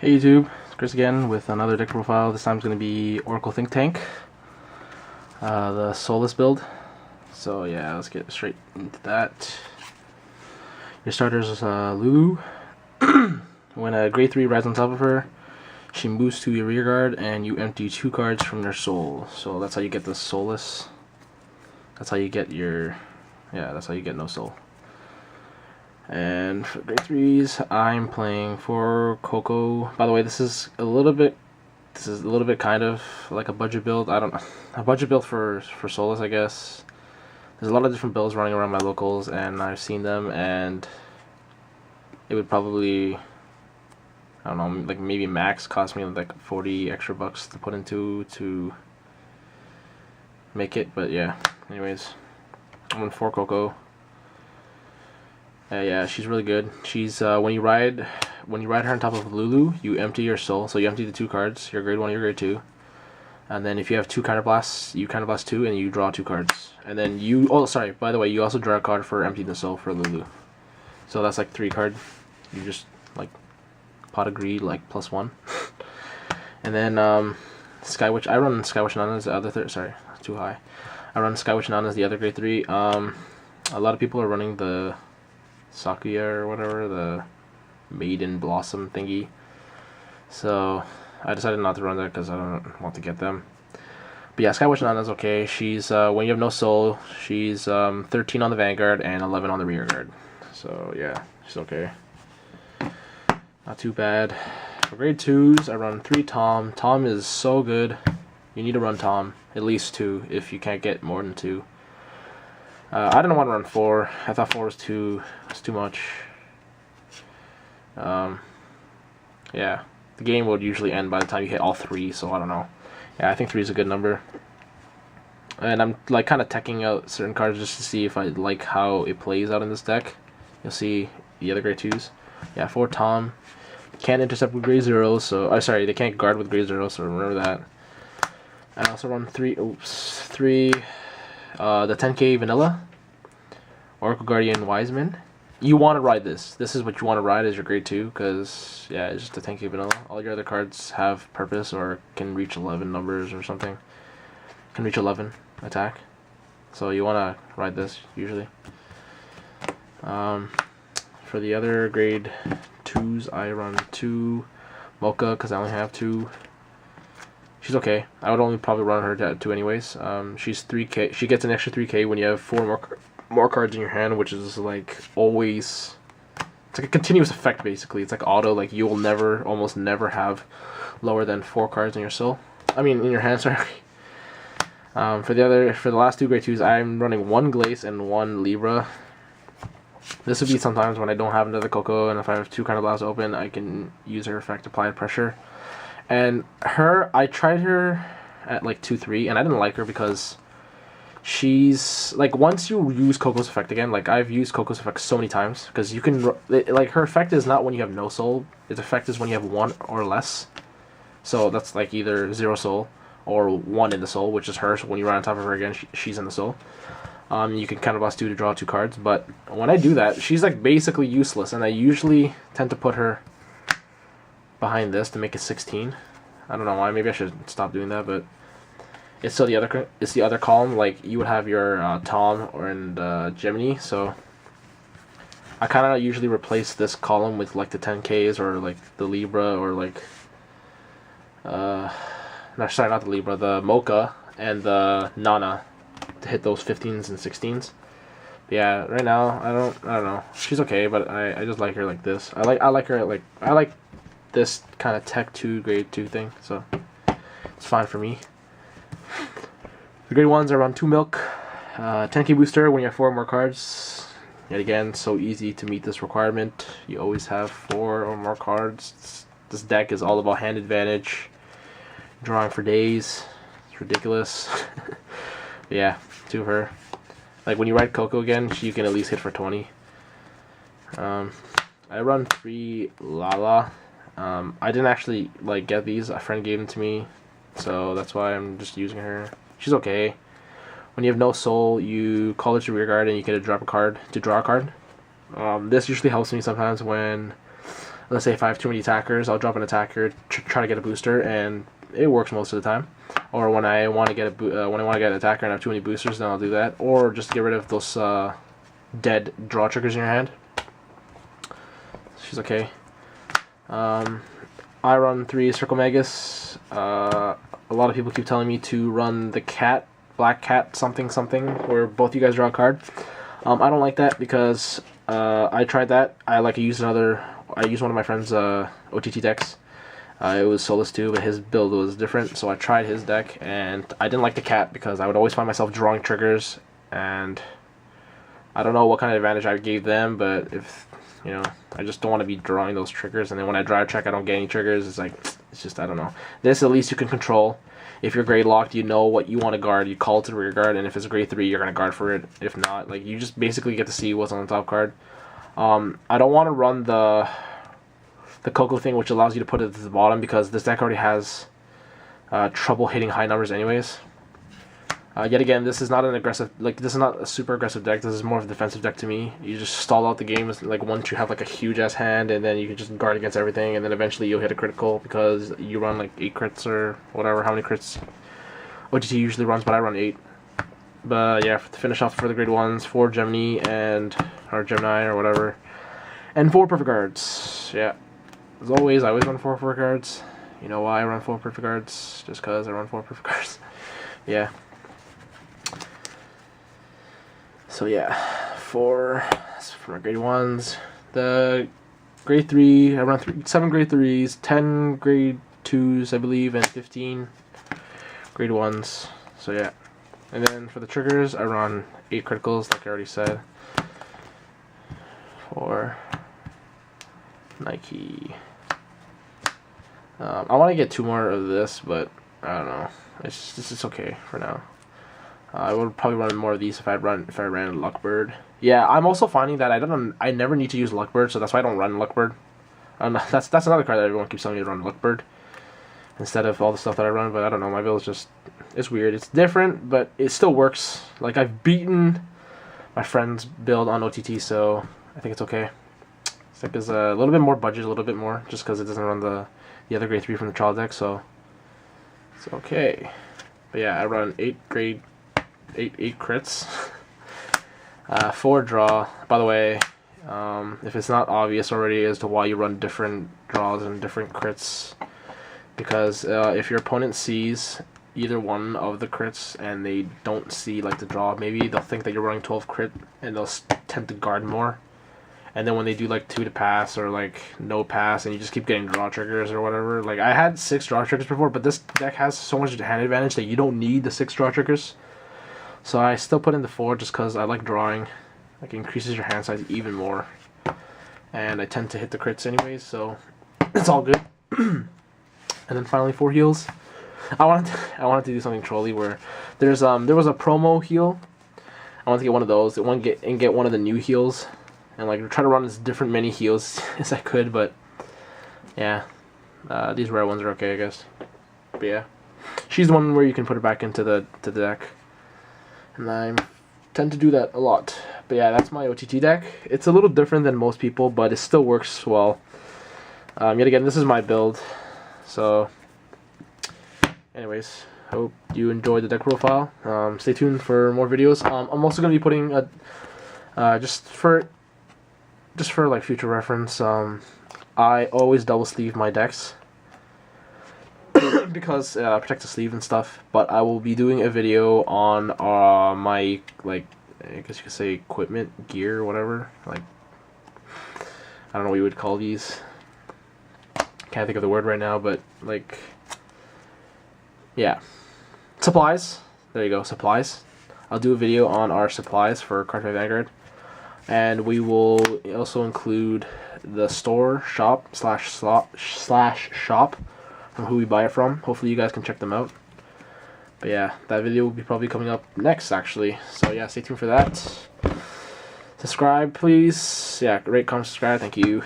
Hey YouTube, it's Chris again with another deck profile. This time it's going to be Oracle Think Tank, the Souless build. So yeah, let's get straight into that. Your starters is Lulu. When a grade 3 rides on top of her, she moves to your rear guard and you empty 2 cards from your soul. So that's how you get the Souless. That's how you get your, that's how you get no soul. And for grade 3s, I'm playing for CoCo. By the way, this is a little bit kind of like a budget build. I don't know, a budget build for Souless, I guess. There's a lot of different builds running around my locals, and I've seen them, and it would probably, I don't know, like maybe max cost me like 40 extra bucks to put into to make it. But yeah, anyways, I'm in for CoCo. Yeah, she's really good. She's when you ride her on top of Lulu, you empty your soul. So you empty the 2 cards, your grade 1, your grade 2, and then if you have 2 counterblasts, you counterblast 2, and you draw 2 cards. And then you, oh sorry, by the way, you also draw a card for emptying the soul for Lulu. So that's like 3 card. You just like pot of greed, like +1. And then Skywitch. I run Skywitch Nana as the other third. Sorry, too high. I run Skywitch Nana as the other grade 3. A lot of people are running the Sakuya or whatever, the Maiden Blossom thingy. So I decided not to run that because I don't want to get them. But yeah, Skywitch Nana is okay. She's when you have no soul, she's 13 on the Vanguard and 11 on the rear guard. So yeah, she's okay. Not too bad. For grade 2s, I run 3 Tom. Tom is so good. You need to run Tom, at least 2 if you can't get more than 2. I didn't want to run 4. I thought 4 was too much. Yeah, the game would usually end by the time you hit all 3, so I don't know. Yeah, I think 3 is a good number. And I'm like kind of teching out certain cards just to see if I like how it plays out in this deck. You'll see the other grade 2s. Yeah, 4 Tom. Can't intercept with grade 0, so sorry, they can't guard with grade 0, so remember that. I also run 3 the 10k vanilla Oracle Guardian Wiseman. You want to ride this. This is what you want to ride as your grade 2, because yeah, it's just a 10k vanilla. All your other cards have purpose or can reach 11 numbers or something. Can reach 11 attack. So you want to ride this usually. For the other grade 2s, I run 2 Mocha because I only have 2. She's okay. I would only probably run her to 2 anyways. She's 3k. She gets an extra 3k when you have 4 more cards in your hand, which is like always. It's like a continuous effect basically. It's like auto. Like you will almost never have lower than 4 cards in your soul. I mean in your hand. Sorry. For the last 2 grade 2s, I'm running 1 Glace and 1 Libra. This would be sometimes when I don't have another CoCo, and if I have 2 counterblasts open, I can use her effect to apply pressure. And her, I tried her at like 2-3, and I didn't like her because she's like, once you use CoCo's effect again, like I've used CoCo's effect so many times, because you can like her effect is not when you have no soul. Its effect is when you have 1 or less. So that's like either 0 soul or 1 in the soul, which is her. So when you run on top of her again, she's in the soul. You can counterblast 2 to draw 2 cards, but when I do that, she's like basically useless, and I usually tend to put her behind this to make it 16. I don't know why. Maybe I should stop doing that, but it's still the other column. Like you would have your Tom and Gemini, so I kind of usually replace this column with like the 10Ks or like the Libra or like no, sorry, not the Libra, the Mocha and the Nana to hit those 15s and 16s. But yeah, right now I don't know. She's okay, but I just like her like this. I like her like this kind of tech 2 grade 2 thing, so it's fine for me. The grade 1s are around 2 milk, 10k booster when you have 4 more cards. Yet again, so easy to meet this requirement. You always have 4 or more cards. This deck is all about hand advantage, drawing for days. It's ridiculous. Yeah, 2 of her. Like when you ride CoCo again, you can at least hit for 20. I run 3 Lala. I didn't actually like get these. A friend gave them to me, so that's why I'm just using her. She's okay. When you have no soul, you call it your rear guard and you get to draw a card. This usually helps me sometimes when let's say if I have too many attackers, I'll drop an attacker, try to get a booster, and it works most of the time. Or when I want to get an attacker and I have too many boosters, then I'll do that. Or just get rid of those dead draw triggers in your hand. She's okay. I run 3 Circle Magus. A lot of people keep telling me to run the cat, black cat something something, where both you guys draw a card. I don't like that because I tried that. I used one of my friend's OTT decks. It was Souless too, but his build was different, so I tried his deck, and I didn't like the cat because I would always find myself drawing triggers, and I don't know what kind of advantage I gave them, but if, you know, I just don't want to be drawing those triggers, and then when I drive check I don't get any triggers. It's like, it's just, I don't know. This at least you can control. If you're grade locked, you know what you want to guard, you call it to the rear guard, and if it's a grade 3, you're going to guard for it. If not, like, you just basically get to see what's on the top card. I don't want to run the CoCo thing, which allows you to put it at the bottom, because this deck already has trouble hitting high numbers anyways. Yet again, this is not an aggressive, this is not a super aggressive deck. This is more of a defensive deck to me. You just stall out the game, like, once you have like a huge ass hand, and then you can just guard against everything, and then eventually you'll hit a critical because you run like 8 crits or whatever, how many crits OGT usually runs, but I run 8. But yeah, to finish off for the grade 1s, 4 Gemini or Gemini or whatever, and 4 perfect guards. Yeah, as always, I always run 4 perfect guards. You know why I run 4 perfect guards? Just because I run 4 perfect guards. Yeah. So yeah, for my grade 1s. The grade 3, I run 7 grade 3s, 10 grade 2s, I believe, and 15 grade 1s. So yeah. And then for the triggers, I run 8 criticals, like I already said. For Nike. I want to get 2 more of this, but I don't know. This is okay for now. I would probably run more of these if I ran Luckbird. Yeah, I'm also finding that I never need to use Luckbird, so that's why I don't run Luckbird. That's another card that everyone keeps telling me to run Luckbird instead of all the stuff that I run. But I don't know, my build is just, it's weird. It's different, but it still works. Like, I've beaten my friend's build on OTT, so I think it's okay. This deck is a little bit more budget, a little bit more, just because it doesn't run the other grade 3 from the trial deck, so it's okay. But yeah, I run 8 crits. 4 draw. By the way, if it's not obvious already as to why you run different draws and different crits, because if your opponent sees either one of the crits and they don't see like the draw, maybe they'll think that you're running 12 crit and they'll tend to guard more. And then when they do like 2 to pass or like no pass and you just keep getting draw triggers or whatever, like I had 6 draw triggers before, but this deck has so much hand advantage that you don't need the 6 draw triggers. So I still put in the 4 just because I like drawing. Like, it increases your hand size even more. And I tend to hit the crits anyways, so it's all good. And then finally 4 heals. I wanted to do something trolly where there was a promo heal. I wanted to get one of those. I want to get one of the new heals. And like try to run as different many heals as I could, but yeah. These rare ones are okay, I guess. But yeah. She's the one where you can put her back into the deck. And I tend to do that a lot. But yeah, that's my OTT deck. It's a little different than most people, but it still works well. Yet again, this is my build. So, anyways, hope you enjoyed the deck profile. Stay tuned for more videos. I'm also going to be putting a just for like future reference. I always double sleeve my decks. Because protect the sleeve and stuff, but I will be doing a video on my, like, I guess you could say equipment, gear, whatever, like, I don't know what you would call these, can't think of the word right now, but like, yeah, supplies, there you go, supplies. I'll do a video on our supplies for Cardfight Vanguard, and we will also include the store, shop, slash shop, from who we buy it from. Hopefully you guys can check them out. But yeah, that video will be probably coming up next, actually. So yeah, stay tuned for that. Subscribe, please. Yeah, rate, comment, subscribe. Thank you.